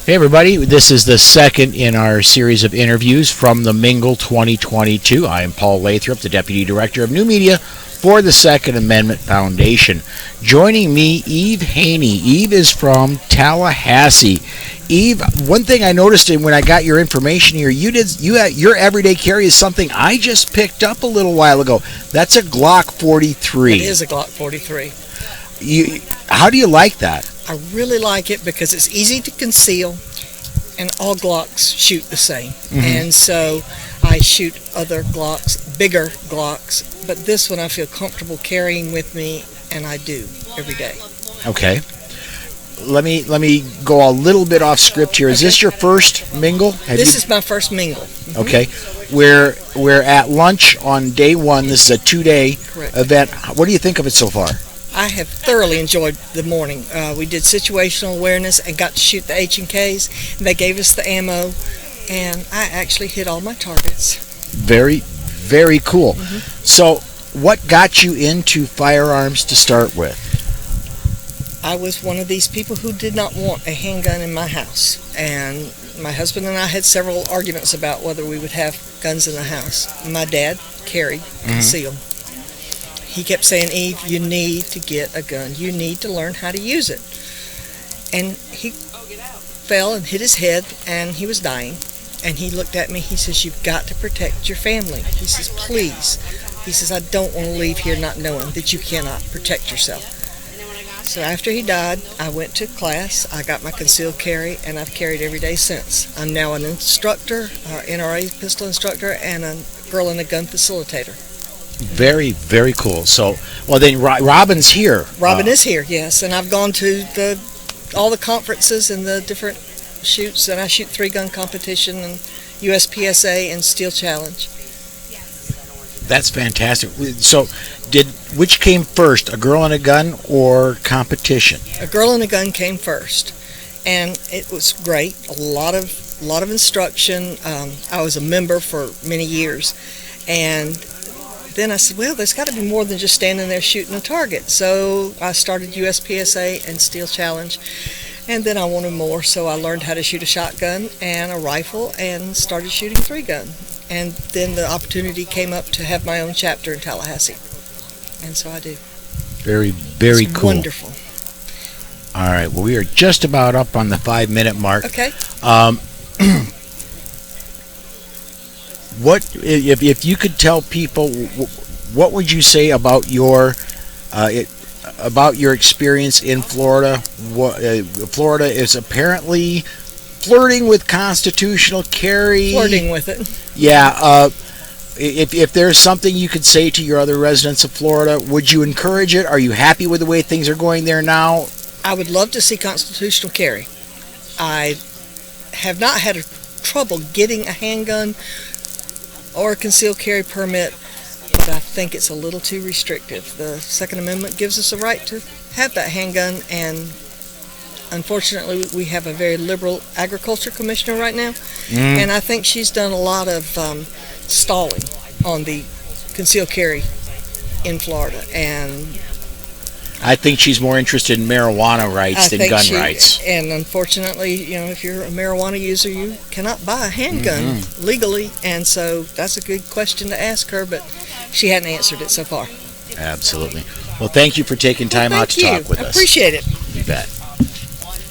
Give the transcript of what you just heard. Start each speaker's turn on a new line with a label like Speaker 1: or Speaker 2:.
Speaker 1: Hey everybody, this is the second in our series of interviews from the Mingle 2022. I am Paul Lathrop, the Deputy Director of New Media for the Second Amendment Foundation. Joining me, Eve Haney. Eve is from Tallahassee. Eve, one thing I noticed when I got your information here, your everyday carry is something I just picked up a little while ago. That's a Glock 43.
Speaker 2: It is a Glock 43.
Speaker 1: How do you like that?
Speaker 2: I really like it because it's easy to conceal, and all Glocks shoot the same. Mm-hmm. And so I shoot other Glocks, bigger Glocks, but this one I feel comfortable carrying with me, and I do every day.
Speaker 1: Okay. Let me go a little bit off script here. Is this your first Mingle?
Speaker 2: This is my first Mingle. Mm-hmm.
Speaker 1: Okay. We're at lunch on day one. This is a 2-day event. What do you think of it so far?
Speaker 2: I have thoroughly enjoyed the morning. We did situational awareness and got to shoot the H&Ks. They gave us the ammo, and I actually hit all my targets.
Speaker 1: Very, very cool. Mm-hmm. So, what got you into firearms to start with?
Speaker 2: I was one of these people who did not want a handgun in my house, and my husband and I had several arguments about whether we would have guns in the house. My dad carried concealed. He kept saying, Eve, you need to get a gun. You need to learn how to use it. And he fell and hit his head, and he was dying. And he looked at me. He says, you've got to protect your family. He says, please. He says, I don't want to leave here not knowing that you cannot protect yourself. So after he died, I went to class. I got my concealed carry, and I've carried every day since. I'm now an instructor, NRA pistol instructor, and a girl in a gun facilitator.
Speaker 1: Very, very cool. So, well, then Robin's here.
Speaker 2: Robin is here, yes, and I've gone to all the conferences and the different shoots, and I shoot 3-gun competition and USPSA and Steel Challenge.
Speaker 1: That's fantastic. So, which came first, a girl and a gun or competition?
Speaker 2: A girl and a gun came first, and it was great. A lot of instruction. I was a member for many years, and then I said, well, there's got to be more than just standing there shooting a target. So I started USPSA and Steel Challenge, and then I wanted more, so I learned how to shoot a shotgun and a rifle and started shooting 3-gun. And then the opportunity came up to have my own chapter in Tallahassee, and so I do.
Speaker 1: Very, very cool.
Speaker 2: Wonderful.
Speaker 1: All right, well, we are just about up on the 5-minute mark.
Speaker 2: Okay.
Speaker 1: What if you could tell people, what would you say about your experience in Florida? Florida is apparently flirting with constitutional carry.
Speaker 2: Flirting with it.
Speaker 1: Yeah. If there's something you could say to your other residents of Florida, would you encourage it? Are you happy with the way things are going there now?
Speaker 2: I would love to see constitutional carry. I have not had trouble getting a handgun or a concealed carry permit, but I think it's a little too restrictive. The Second Amendment gives us a right to have that handgun, and unfortunately we have a very liberal agriculture commissioner right now, and I think she's done a lot of stalling on the concealed carry in Florida, and
Speaker 1: I think she's more interested in marijuana rights than gun rights.
Speaker 2: And unfortunately, if you're a marijuana user, you cannot buy a handgun legally. And so that's a good question to ask her, but she hadn't answered it so far.
Speaker 1: Absolutely. Well, thank you for taking time out to talk with us.
Speaker 2: I appreciate it.
Speaker 1: You bet.